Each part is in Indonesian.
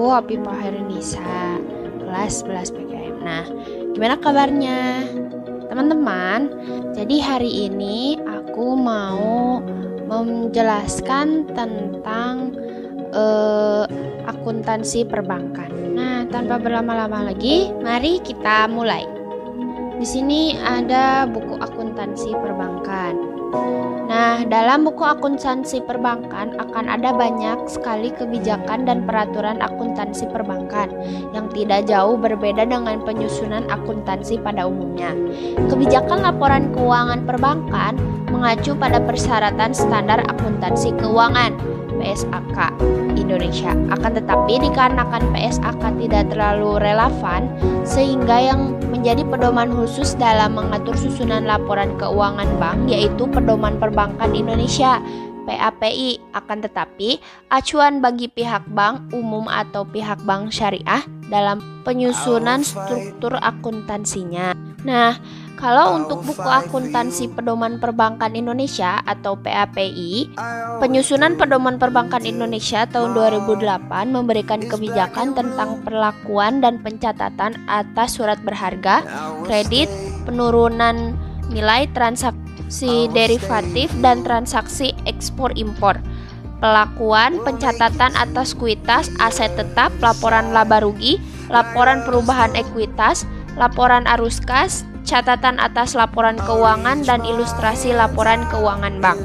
aku Hopi Fahirinisa, kelas 11 PKM. Nah, gimana kabarnya teman-teman? Jadi hari ini aku mau menjelaskan tentang akuntansi perbankan. Nah, tanpa berlama-lama lagi, mari kita mulai. Di sini ada buku akuntansi perbankan. Nah, dalam buku akuntansi perbankan akan ada banyak sekali kebijakan dan peraturan akuntansi perbankan yang tidak jauh berbeda dengan penyusunan akuntansi pada umumnya. Kebijakan laporan keuangan perbankan mengacu pada persyaratan standar akuntansi keuangan PSAK Indonesia. Akan tetapi dikarenakan PSAK tidak terlalu relevan sehingga yang menjadi pedoman khusus dalam mengatur susunan laporan keuangan bank yaitu Pedoman Perbankan Indonesia PAPI. Akan tetapi acuan bagi pihak bank umum atau pihak bank syariah dalam penyusunan struktur akuntansinya. Nah, kalau untuk buku akuntansi Pedoman Perbankan Indonesia atau PAPI, penyusunan Pedoman Perbankan Indonesia tahun 2008 memberikan kebijakan tentang perlakuan dan pencatatan atas surat berharga, kredit, penurunan nilai transaksi derivatif dan transaksi ekspor-impor, pelakuan pencatatan atas kuitas, aset tetap, laporan laba rugi, laporan perubahan ekuitas, laporan arus kas, catatan atas laporan keuangan, dan ilustrasi laporan keuangan bank.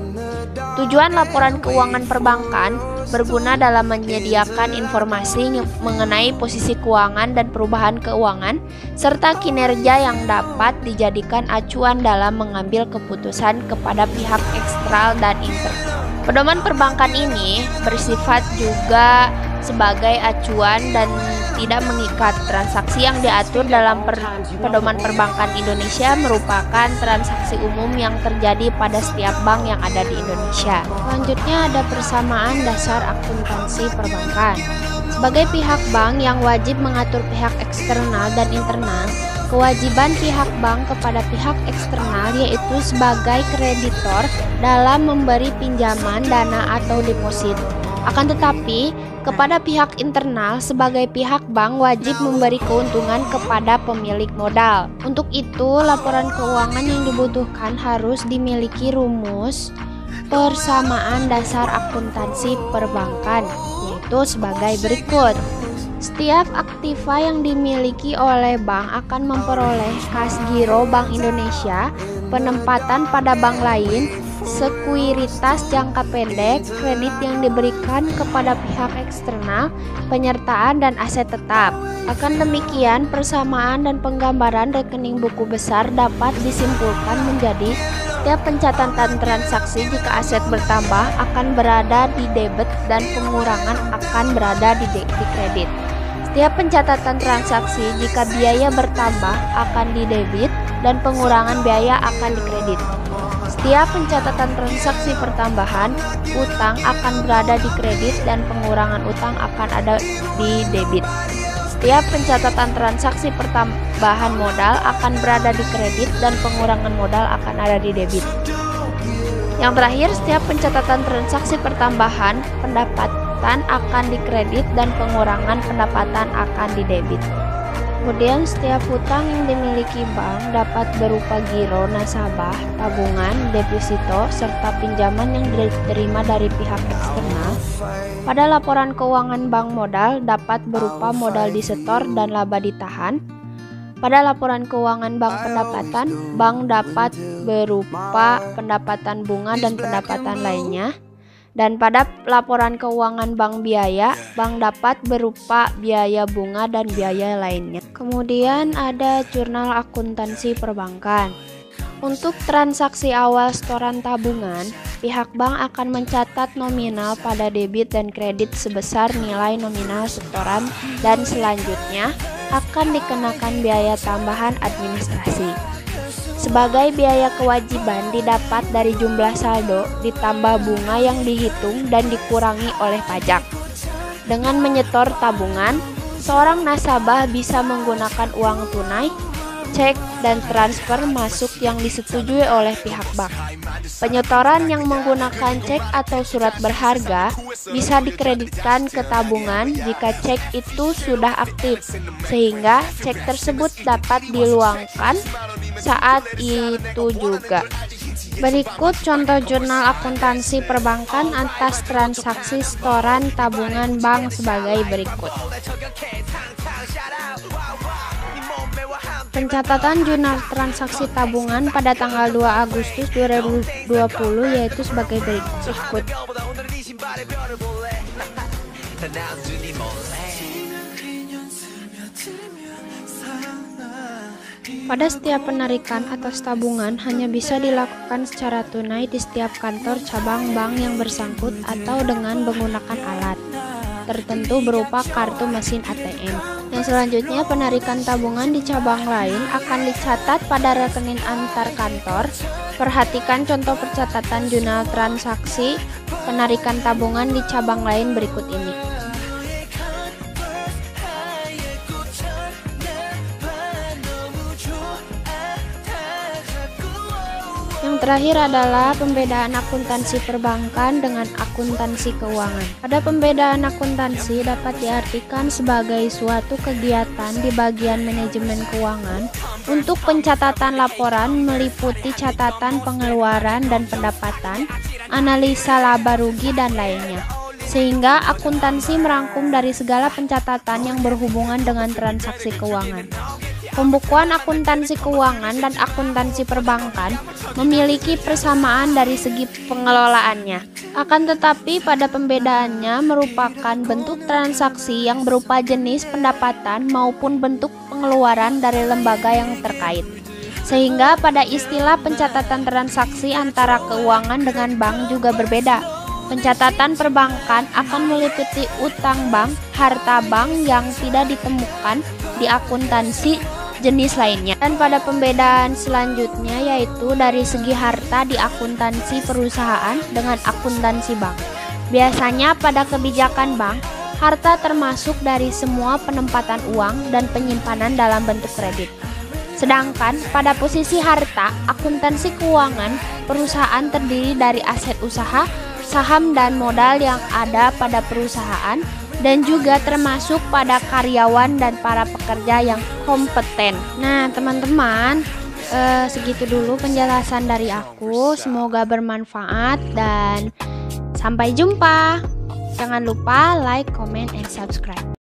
Tujuan laporan keuangan perbankan berguna dalam menyediakan informasi mengenai posisi keuangan dan perubahan keuangan, serta kinerja yang dapat dijadikan acuan dalam mengambil keputusan kepada pihak eksternal dan internal. Pedoman perbankan ini bersifat juga sebagai acuan dan tidak mengikat. Transaksi yang diatur dalam Pedoman Perbankan Indonesia merupakan transaksi umum yang terjadi pada setiap bank yang ada di Indonesia. Selanjutnya ada persamaan dasar akuntansi perbankan. Sebagai pihak bank yang wajib mengatur pihak eksternal dan internal, kewajiban pihak bank kepada pihak eksternal yaitu sebagai kreditor dalam memberi pinjaman, dana atau deposit. Akan tetapi, kepada pihak internal sebagai pihak bank wajib memberi keuntungan kepada pemilik modal. Untuk itu, laporan keuangan yang dibutuhkan harus dimiliki rumus persamaan dasar akuntansi perbankan, yaitu sebagai berikut. Setiap aktiva yang dimiliki oleh bank akan memperoleh kas giro Bank Indonesia, penempatan pada bank lain, sekuritas jangka pendek, kredit yang diberikan kepada pihak eksternal, penyertaan, dan aset tetap. Akan demikian, persamaan dan penggambaran rekening buku besar dapat disimpulkan menjadi setiap pencatatan transaksi jika aset bertambah akan berada di debit dan pengurangan akan berada di kredit. Setiap pencatatan transaksi jika biaya bertambah akan di debit dan pengurangan biaya akan di kredit. Setiap pencatatan transaksi pertambahan utang akan berada di kredit dan pengurangan utang akan ada di debit. Setiap pencatatan transaksi pertambahan modal akan berada di kredit dan pengurangan modal akan ada di debit. Yang terakhir, setiap pencatatan transaksi pertambahan pendapatan akan di kredit dan pengurangan pendapatan akan di debit. Kemudian setiap hutang yang dimiliki bank dapat berupa giro, nasabah, tabungan, deposito, serta pinjaman yang diterima dari pihak eksternal. Pada laporan keuangan bank modal dapat berupa modal disetor dan laba ditahan. Pada laporan keuangan bank pendapatan, bank dapat berupa pendapatan bunga dan pendapatan lainnya. Dan pada laporan keuangan bank biaya, bank dapat berupa biaya bunga dan biaya lainnya. Kemudian ada jurnal akuntansi perbankan. Untuk transaksi awal setoran tabungan, pihak bank akan mencatat nominal pada debit dan kredit sebesar nilai nominal setoran dan selanjutnya akan dikenakan biaya tambahan administrasi. Sebagai biaya kewajiban didapat dari jumlah saldo ditambah bunga yang dihitung dan dikurangi oleh pajak. Dengan menyetor tabungan, seorang nasabah bisa menggunakan uang tunai, cek dan transfer masuk yang disetujui oleh pihak bank. Penyetoran yang menggunakan cek atau surat berharga bisa dikreditkan ke tabungan jika cek itu sudah aktif, sehingga cek tersebut dapat diluangkan saat itu juga. Berikut contoh jurnal akuntansi perbankan atas transaksi setoran tabungan bank sebagai berikut. Pencatatan jurnal transaksi tabungan pada tanggal 2 Agustus 2020 yaitu sebagai berikut. Pada setiap penarikan atas tabungan hanya bisa dilakukan secara tunai di setiap kantor cabang bank yang bersangkut atau dengan menggunakan alat tertentu berupa kartu mesin ATM. Yang selanjutnya, penarikan tabungan di cabang lain akan dicatat pada rekening antar kantor. Perhatikan contoh pencatatan jurnal transaksi penarikan tabungan di cabang lain berikut ini. Yang terakhir adalah pembedaan akuntansi perbankan dengan akuntansi keuangan. Pada pembedaan akuntansi dapat diartikan sebagai suatu kegiatan di bagian manajemen keuangan untuk pencatatan laporan meliputi catatan pengeluaran dan pendapatan, analisa laba rugi dan lainnya. Sehingga akuntansi merangkum dari segala pencatatan yang berhubungan dengan transaksi keuangan. Pembukuan akuntansi keuangan dan akuntansi perbankan memiliki persamaan dari segi pengelolaannya. Akan tetapi pada pembedaannya merupakan bentuk transaksi yang berupa jenis pendapatan maupun bentuk pengeluaran dari lembaga yang terkait. Sehingga pada istilah pencatatan transaksi antara keuangan dengan bank juga berbeda. Pencatatan perbankan akan meliputi utang bank, harta bank yang tidak ditemukan di akuntansi jenis lainnya. Dan pada pembedaan selanjutnya yaitu dari segi harta di akuntansi perusahaan dengan akuntansi bank. Biasanya pada kebijakan bank, harta termasuk dari semua penempatan uang dan penyimpanan dalam bentuk kredit. Sedangkan pada posisi harta, akuntansi keuangan perusahaan terdiri dari aset usaha, saham dan modal yang ada pada perusahaan dan juga termasuk pada karyawan dan para pekerja yang kompeten. Nah, teman-teman, segitu dulu penjelasan dari aku. Semoga bermanfaat dan sampai jumpa. Jangan lupa like, comment, and subscribe.